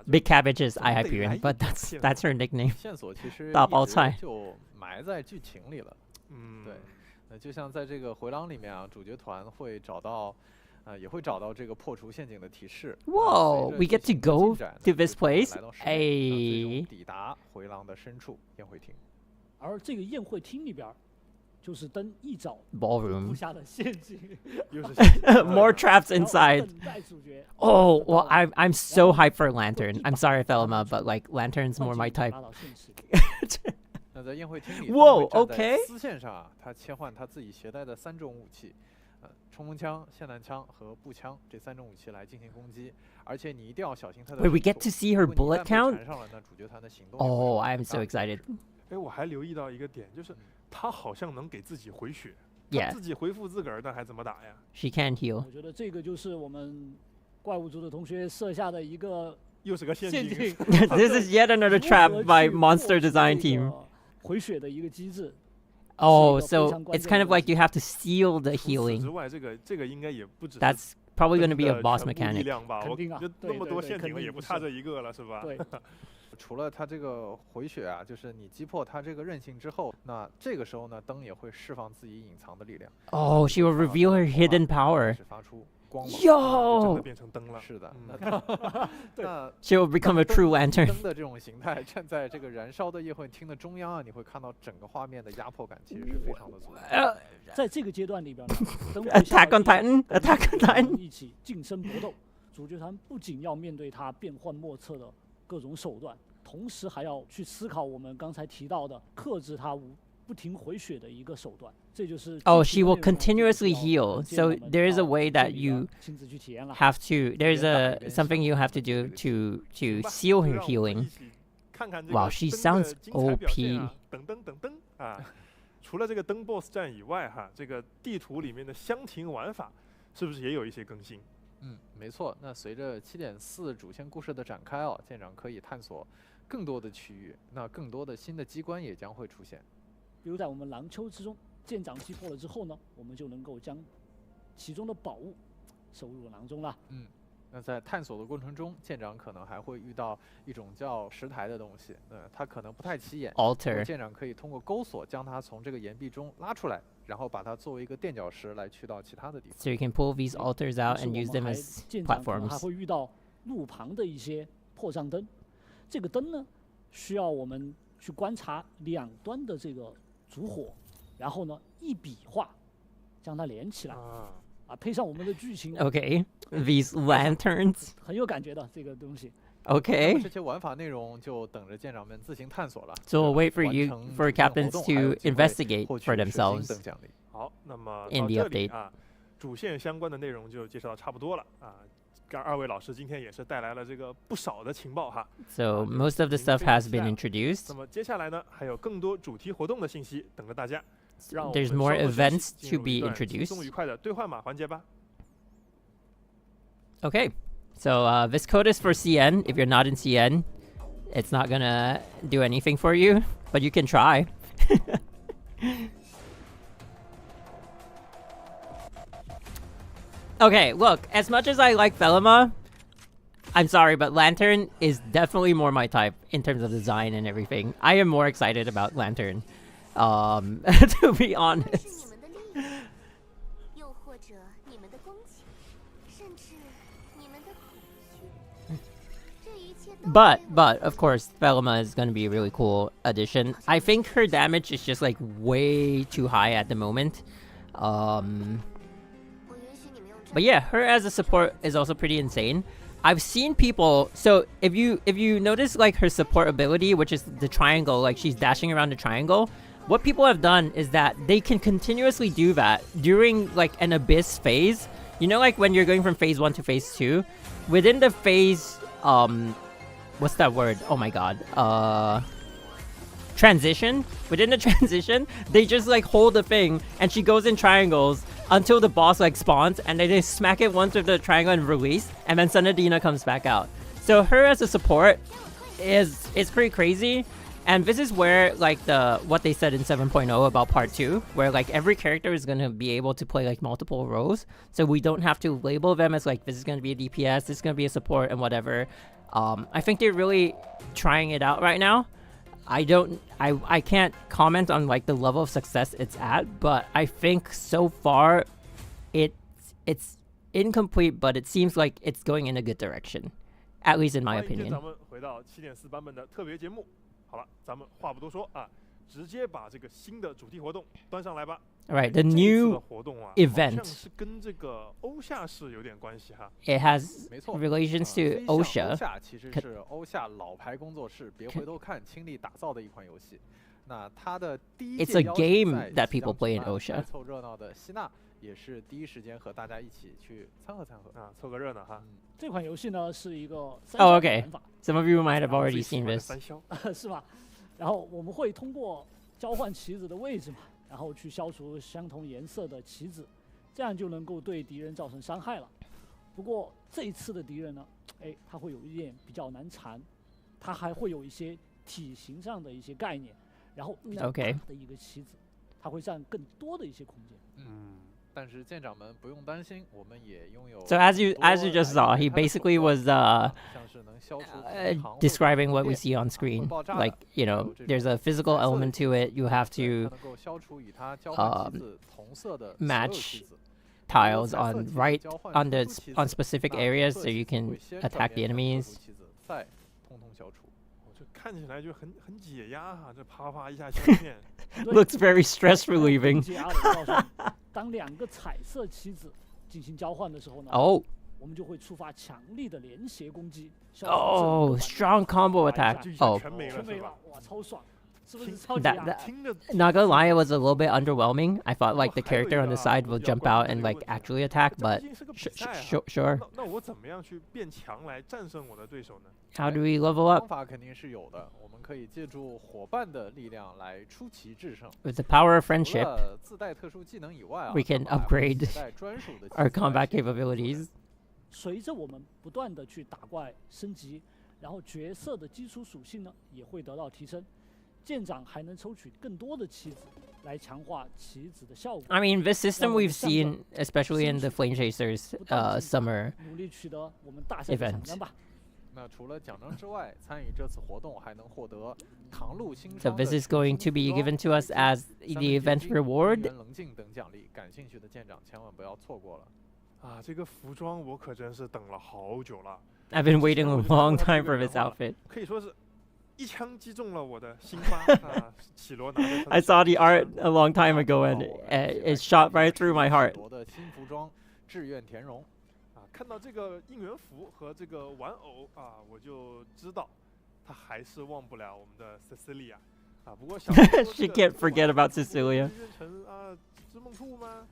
Big cabbage is I Hyperion, but that's her nickname. 线索其实大包菜就埋在剧情里了。对，那就像在这个回廊里面啊，主角团会找到。也会找到这个破除陷阱的提示。Whoa, we get to go to this place? 抵达回廊的深处宴会厅。而这个宴会厅里边，就是灯一照 ，ballroom 下的陷阱。More traps inside. Oh, well, I'm so hyped for Lantern. I'm sorry, Thelma, but like Lantern's more my type. 那在宴会厅里 ，Whoa, OK. 丝线上啊，他切换他自己携带的3种武器。冲锋枪、霰弹枪和步枪这3种武器来进行攻击，而且你一定要小心它的。Wait, we get to see her bullet count? 缠上了，那主角团的行动。Oh, I'm so excited. 我还留意到一个点，就是他好像能给自己回血。Yeah. 自己回复自个儿，那还怎么打呀 ？She can't heal. 我觉得这个就是我们怪物族的同学设下的一个又是个陷阱。This is yet another trap by Monster Design Team. 回血的一个机制。Oh, so it's kind of like you have to seal the healing. That's probably going to be a boss mechanic. 那么多陷阱了，也不差这一个了，是吧？对。除了它这个回血啊，就是你击破它这个韧性之后，那这个时候呢，灯也会释放自己隐藏的力量。Oh, she will reveal her hidden power. 发出光芒 Yo 变成灯了。是的，那 she will become a true lantern. 灯的这种形态站在这个燃烧的宴会厅的中央啊，你会看到整个画面的压迫感其实是非常的足。在这个阶段里边呢 ，Attack on Titan, Attack on Titan， 一起近身搏斗。主角团不仅要面对他变幻莫测的各种手段，同时还要去思考我们刚才提到的克制他不停回血的一个手段。这就是 Oh, she will continuously heal. So there is a way that you have to. There's something you have to do to seal her healing. Wow, she sounds OP. 等啊！除了这个灯 BOSS 战以外，哈，这个地图里面的箱庭玩法是不是也有一些更新？没错。那随着7.4主线故事的展开舰长可以探索更多的区域，那更多的新的机关也将会出现。比如在我们狼丘之中，舰长击破了之后呢，我们就能够将其中的宝物收入囊中了。那在探索的过程中，舰长可能还会遇到一种叫石台的东西，它可能不太起眼。Altar。舰长可以通过钩索将它从这个岩壁中拉出来，然后把它作为一个垫脚石来去到其他的地方。So you can pull these altars out and use them as 舰长可能 platforms. 还会遇到路旁的一些破障灯，这个灯呢，需要我们去观察两端的这个烛火，然后呢一笔画将它连起来。配上我们的剧情。Okay, these lanterns. 很有感觉的这个东西。Okay. 这些玩法内容就等着舰长们自行探索了。So we'll wait for captains to investigate for themselves. 好，那么 in 到 the 这里 update. 啊，主线相关的内容就介绍差不多了啊。二位老师今天也是带来了这个不少的情报哈。So most of the stuff has been introduced. 那么接下来呢，还有更多主题活动的信息等着大家。There's more events to be introduced. 轻松愉快的兑换码环节吧。Okay, so this code is for CN. If you're not in CN, it's not gonna do anything for you, but you can try. Okay, look, as much as I like Thelma, I'm sorry, but Lantern is definitely more my type in terms of design and everything. I am more excited about Lantern, to be honest. But of course, Thelma is going to be a really cool addition. I think her damage is just like way too high at the moment. But yeah, her as a support is also pretty insane. I've seen people, so if you notice like her support ability, which is the triangle, like she's dashing around the triangle, what people have done is that they can continuously do that during like an abyss phase. You know, like when you're going from phase 1 to phase 2, within the phase, what's that word? Oh my god. Transition. Within the transition, they just like hold the thing and she goes in triangles until the boss like spawns, and then they smack it once with the triangle and release, and then Sunadina comes back out. So her as a support is pretty crazy. And this is where like what they said in 7.0 about part 2, where like every character is going to be able to play like multiple roles, so we don't have to label them as like this is going to be a DPS, this is going to be a support and whatever. I think they're really trying it out right now. I can't comment on like the level of success it's at, but I think so far it's incomplete, but it seems like it's going in a good direction, at least in my opinion. 咱们回到7.4版本的特别节目。好了，咱们话不多说啊，直接把这个新的主题活动端上来吧。Alright, the new event. It has relations to OSHA. 欧夏其实是欧夏老牌工作室别回头看倾力打造的一款游戏。那它的第一 It's a game that people play in OSHA. 凑热闹的希娜也是第一时间和大家一起去参和啊，凑个热闹哈。这款游戏呢是一个Oh, okay. Some of you might have already seen this. 是吧？然后我们会通过交换棋子的位置嘛，然后去消除相同颜色的棋子，这样就能够对敌人造成伤害了。不过这一次的敌人呢，他会有一点比较难缠，他还会有一些体型上的一些概念，然后比较大的一个棋子，它会占更多的一些空间。但是舰长们不用担心，我们也拥有。So as you just saw, he basically was describing what we see on screen. Like, you know, there's a physical element to it. You have to match tiles on specific areas so you can attack the enemies. 看起来就很解压哈，这啪啪一下切片。Looks very stress relieving. 当两个彩色棋子进行交换的时候呢，我们就会触发强力的连携攻击。Strong combo attack. 全没了，哇，超爽！ Not gonna lie, it was a little bit underwhelming. I thought like the character on the side will jump out and like actually attack, but sure. How do we level up? With the power of friendship, we can upgrade our combat capabilities. 随着我们不断的去打怪升级，然后角色的基础属性呢也会得到提升。舰长还能抽取更多的棋子，来强化棋子的效果。I mean, this system we've seen, especially in the Flame Chasers summer 努力取得我们大赛的奖章吧。那除了奖章之外，参与这次活动还能获得唐路新 So this is going to be given to us as the event reward. 棱镜等奖励，感兴趣的舰长千万不要错过了。啊，这个服装我可真是等了好久了。I've been waiting a long time for this outfit. 可以说是一枪击中了我的心巴啊！绮罗拿着 I saw the art a long time ago and it shot right through my heart. 的新服装，志愿田荣。看到这个应援服和这个玩偶啊，我就知道他还是忘不了我们的 Cecilia 啊。不过小She can't forget about Cecilia. 变成啊织梦兔吗？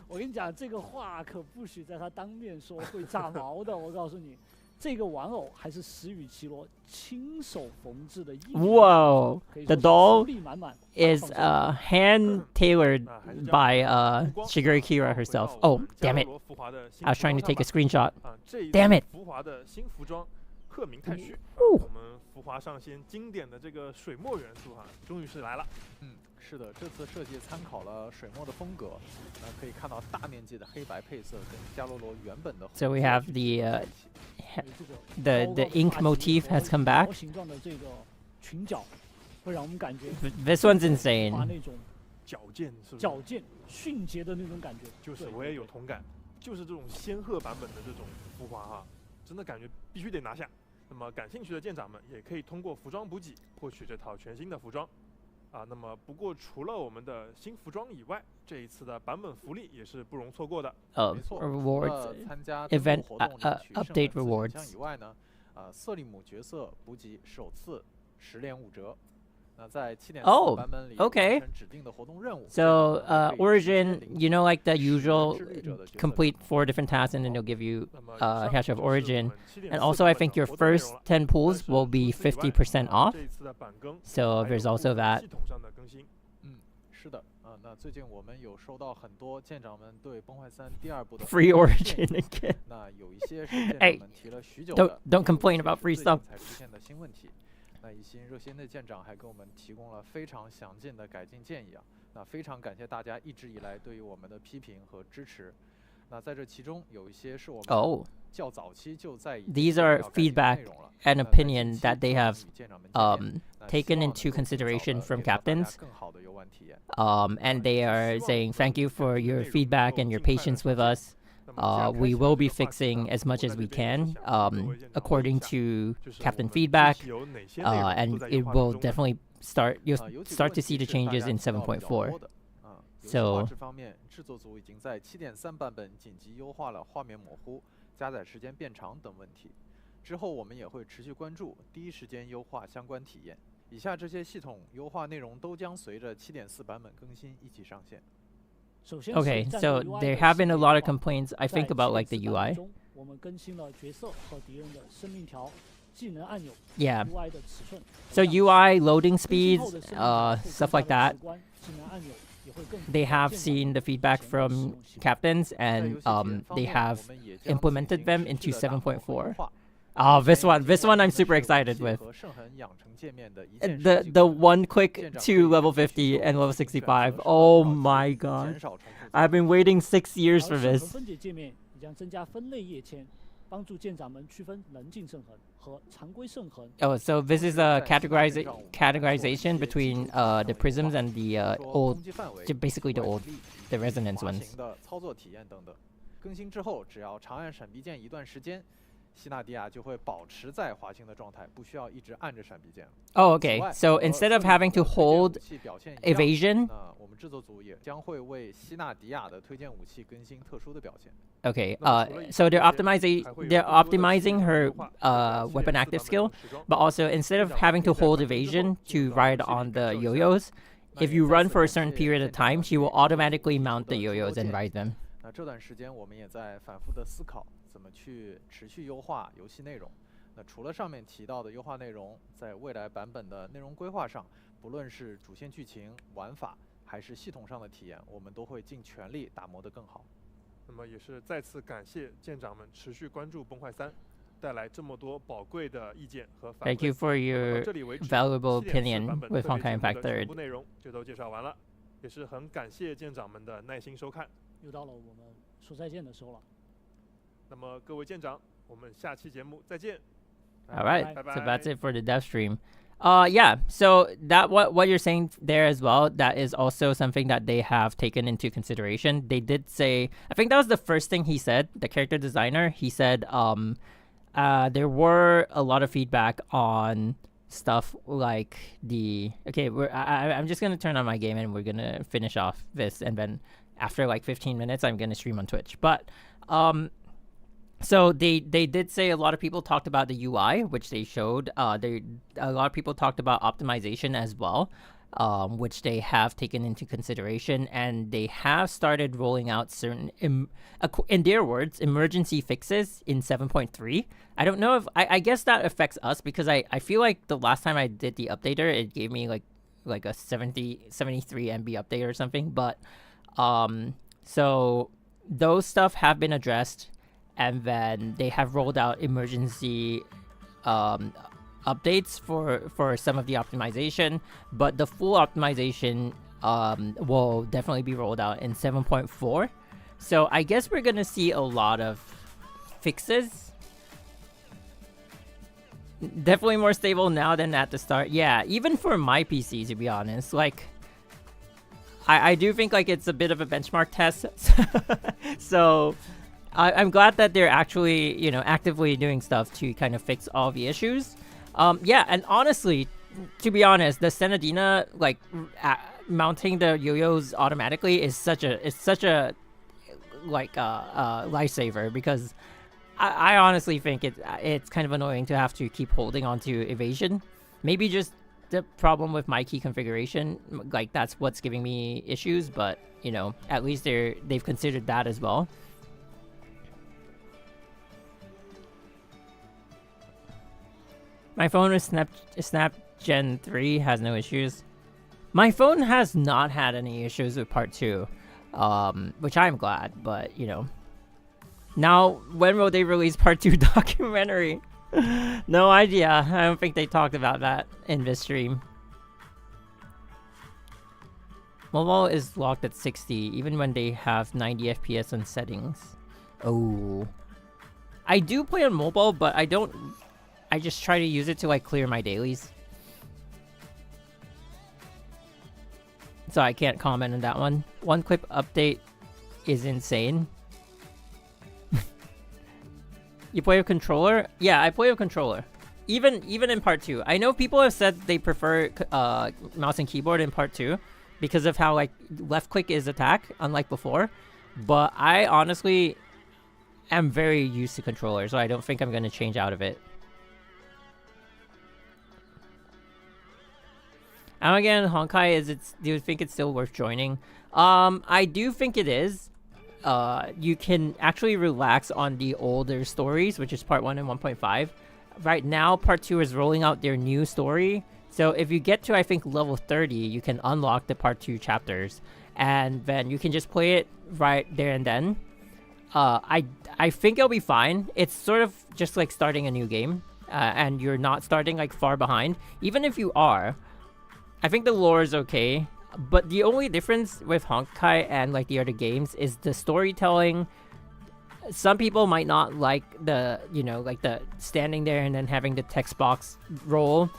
我跟你讲，这个话可不许在他当面说，会炸毛的。我告诉你，这个玩偶还是石宇绮罗亲手缝制的。Whoa! The doll is hand tailored by Shigeru Kira herself. Oh, damn it! I was trying to take a screenshot. Damn it! 福华的新服装，鹤鸣太虚。我们福华上线经典的这个水墨元素哈，终于是来了。是的，这次设计参考了水墨的风格，可以看到大面积的黑白配色跟伽罗罗原本的。So we have the ink motif has come back. 形状的这个裙角，会让我们感觉 This one's insane. 那种矫健是不是？矫健、迅捷的那种感觉。就是我也有同感，就是这种仙鹤版本的这种浮华哈，真的感觉必须得拿下。那么感兴趣的舰长们也可以通过服装补给获取这套全新的服装。那么不过除了我们的新服装以外，这一次的版本福利也是不容错过的。Rewards, event update rewards. 以外呢，瑟利姆角色补给首次10连5折。那在7.4版本里， okay. 指定的活动任务。So origin, you know, like the usual, complete 4 different tasks, and then they'll give you hash of origin. And also, I think your first 10 pools will be 50% off. So there's also that. 是的，那最近我们有收到很多舰长们对崩坏3第2部的 free origin again. 那有一些是舰长们提了许久的 don't complain about free stuff. 才出现的新问题。那一心热心的舰长还给我们提供了非常详尽的改进建议啊！那非常感谢大家一直以来对于我们的批评和支持。那在这其中有一些是我们较早期就在 These are feedback and opinion that they have taken into consideration from captains. And they are saying thank you for your feedback and your patience with us. We will be fixing as much as we can according to captain feedback, and it will definitely you'll start to see the changes in 7.4. So 方面，制作组已经在7.3版本紧急优化了画面模糊、加载时间变长等问题。之后我们也会持续关注，第一时间优化相关体验。以下这些系统优化内容都将随着7.4版本更新一起上线。Okay, so there have been a lot of complaints, I think, about like the UI. Yeah. So UI, loading speeds, stuff like that. They have seen the feedback from captains and they have implemented them into 7.4. Oh, this one I'm super excited with. The one click to level 50 and level 65. Oh my god. I've been waiting 6 years for this. Oh, so this is a categorization between the prisms and the old, basically the resonance ones. 希纳迪亚就会保持在滑行的状态，不需要一直按着闪避键。Oh, okay. So instead of having to hold evasion, 我们制作组也将会为希纳迪亚的推荐武器更新特殊的表现。Okay. So they're optimizing her weapon active skill, but also instead of having to hold evasion to ride on the yo-yos, if you run for a certain period of time, she will automatically mount the yo-yos and ride them. 那这段时间我们也在反复的思考怎么去持续优化游戏内容。那除了上面提到的优化内容，在未来版本的内容规划上，不论是主线剧情、玩法，还是系统上的体验，我们都会尽全力打磨得更好。那么也是再次感谢舰长们持续关注崩坏3。带来这么多宝贵的意见和反馈。 Thank you for your valuable opinion with Honkai Impact 3. 全部内容就都介绍完了，也是很感谢舰长们的耐心收看。又到了我们说再见的时候了。那么各位舰长，我们下期节目再见。All right, bye bye. so that's it for the dev stream. Yeah, so that what you're saying there as well, that is also something that they have taken into consideration. They did say, I think that was the first thing he said, the character designer. He said there were a lot of feedback on stuff like I'm just gonna turn on my game and we're gonna finish off this, and then after like 15 minutes I'm gonna stream on Twitch. But so they did say a lot of people talked about the UI, which they showed. A lot of people talked about optimization as well, which they have taken into consideration, and they have started rolling out certain, in their words, emergency fixes in 7.3. I don't know if I guess that affects us, because I feel like the last time I did the updater, it gave me like a 73 MB update or something. But so those stuff have been addressed. And then they have rolled out emergency updates for some of the optimization, but the full optimization will definitely be rolled out in 7.4. So I guess we're gonna see a lot of fixes. Definitely more stable now than at the start. Yeah, even for my PC, to be honest. Like, I do think like it's a bit of a benchmark test. So I'm glad that they're actually, you know, actively doing stuff to kind of fix all the issues. Yeah, and honestly, to be honest, the Senadina, like, mounting the yo-yos automatically is such a lifesaver, because I honestly think it's kind of annoying to have to keep holding on to evasion. Maybe just the problem with my key configuration, like that's what's giving me issues, but, you know, at least they've considered that as well. My phone with Snap Gen 3 has no issues. My phone has not had any issues with Part 2, which I'm glad, but, you know. Now, when will they release Part 2 documentary? No idea. I don't think they talked about that in this stream. Mobile is locked at 60, even when they have 90 FPS on settings. Oh. I do play on mobile, but I just try to use it to, like, clear my dailies. So I can't comment on that one. One clip update is insane. You play a controller? Yeah, I play a controller. Even in Part 2. I know people have said they prefer mouse and keyboard in Part 2 because of how, like, left click is attack, unlike before. But I honestly am very used to controller, so I don't think I'm going to change out of it. And again, Honkai, do you think it's still worth joining? I do think it is. You can actually relax on the older stories, which is Part 1 and 1.5. Right now, Part 2 is rolling out their new story. So if you get to, I think, level 30, you can unlock the Part 2 chapters. And then you can just play it right there and then. I think it'll be fine. It's sort of just like starting a new game. And you're not starting, like, far behind. Even if you are, I think the lore is okay, but the only difference with Honkai and, like, the other games is the storytelling. Some people might not like the, you know, like the standing there and then having the text box roll.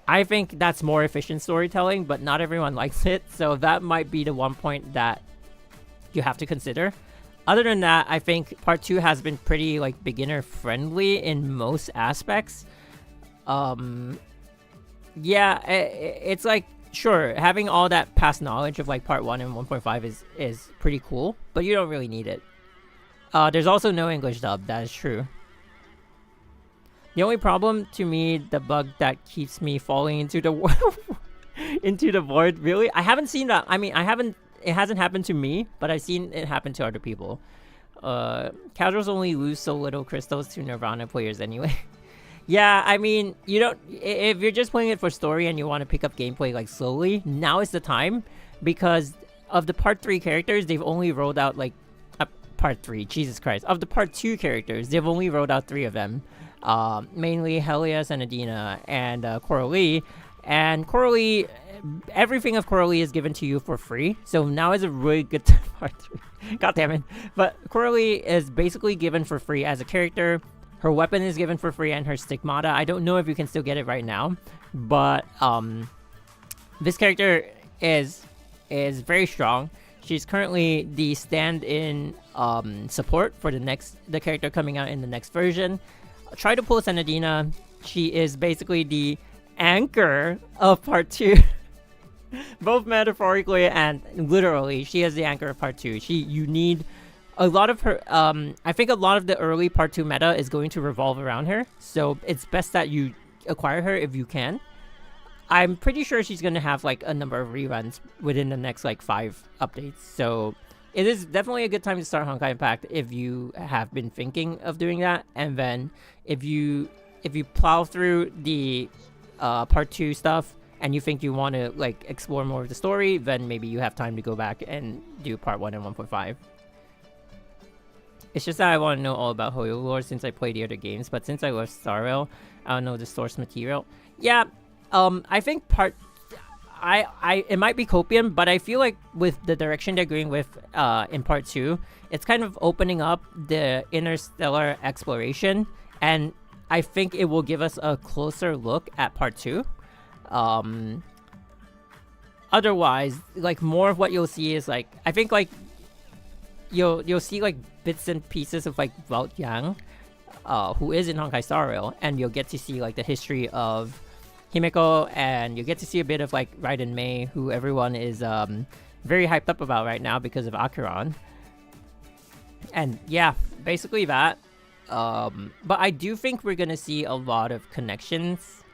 I think that's more efficient storytelling, but not everyone likes it, so that might be the one point that you have to consider. Other than that, I think Part 2 has been pretty, like, beginner friendly in most aspects. Yeah, it's like, sure, having all that past knowledge of, like, Part 1 and 1.5 is pretty cool, but you don't really need it. There's also no English dub, that is true. The only problem to me, the bug that keeps me falling into the into the void, really? I haven't seen that. I mean, it hasn't happened to me, but I've seen it happen to other people. Casuals only lose so little crystals to Nirvana players anyway. Yeah, I mean, you don't, if you're just playing it for story and you want to pick up gameplay, like, slowly, now is the time, because of the Part 3 characters, they've only rolled out, like, Part 3, Jesus Christ. Of the Part 2 characters, they've only rolled out 3 of them. mainly Helia, Senadina, and Coralie. And Coralie, everything of Coralie is given to you for free. So now is a really good part 3. God damn it. But Coralie is basically given for free as a character. Her weapon is given for free and her stigmata. I don't know if you can still get it right now. But this character is very strong. She's currently the stand-in support for the character coming out in the next version. Try to pull Senadina. She is basically the anchor of part 2. Both metaphorically and literally, she is the anchor of part 2. You need a lot of her. I think a lot of the early part 2 meta is going to revolve around her, so it's best that you acquire her if you can. I'm pretty sure she's gonna have like a number of reruns within the next like 5 updates, so it is definitely a good time to start Honkai Impact if you have been thinking of doing that. And then if you plow through the part 2 stuff and you think you want to like explore more of the story, then maybe you have time to go back and do part 1 and 1.5. It's just that I want to know all about Hoyo lore since I play the other games, but since I love StarRail, I don't know the source material. Yeah, I think it might be copium, but I feel like with the direction they're going with in part 2, it's kind of opening up the interstellar exploration, and I think it will give us a closer look at part 2. Otherwise, like, more of what you'll see is like, I think like you'll see like bits and pieces of like Vault Yang, who is in Honkai Star Rail, and you'll get to see like the history of Himeko, and you get to see a bit of like Raiden Mei, who everyone is very hyped up about right now because of Acheron. And yeah, basically that. But I do think we're gonna see a lot of connections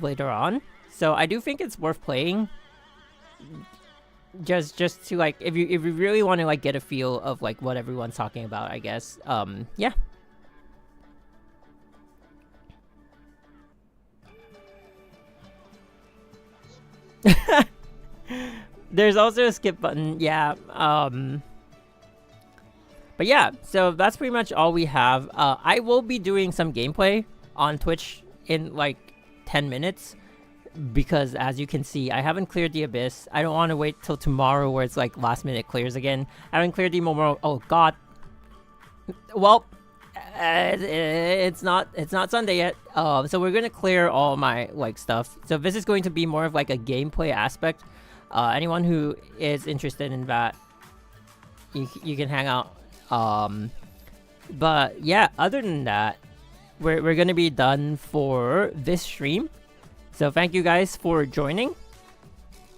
later on, so I do think it's worth playing. Just to like, if you really want to like get a feel of like what everyone's talking about, I guess. Yeah. There's also a skip button, yeah. But yeah, so that's pretty much all we have. I will be doing some gameplay on Twitch in like 10 minutes, because as you can see, I haven't cleared the Abyss. I don't want to wait till tomorrow where it's like last minute clears again. I haven't cleared the Momoro. Oh god. Well, it's not Sunday yet. So we're gonna clear all my like stuff. So this is going to be more of like a gameplay aspect. Anyone who is interested in that, you can hang out. But yeah, other than that, we're gonna be done for this stream. So thank you guys for joining.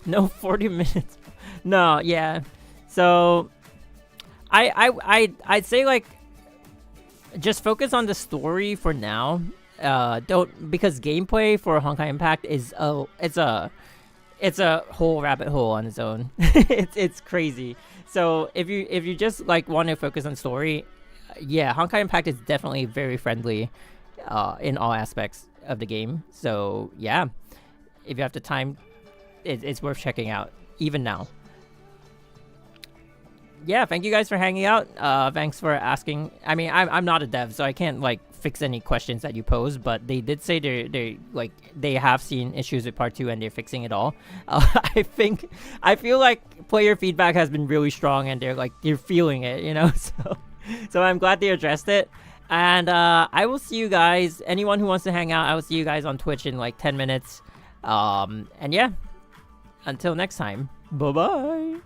No 40 minutes. No, yeah. So I'd say like just focus on the story for now. Don't, because gameplay for Honkai Impact is it's a whole rabbit hole on its own. it's crazy. So if you just like want to focus on story, yeah, Honkai Impact is definitely very friendly in all aspects of the game. So yeah, if you have the time, it's worth checking out even now. Yeah, thank you guys for hanging out. Thanks for asking. I mean, I'm not a dev, so I can't like fix any questions that you pose, but they did say they have seen issues with part 2 and they're fixing it all. I feel like player feedback has been really strong and they're feeling it, you know. So I'm glad they addressed it. And I will see you guys. Anyone who wants to hang out, I will see you guys on Twitch in like 10 minutes. And yeah, until next time, bye bye.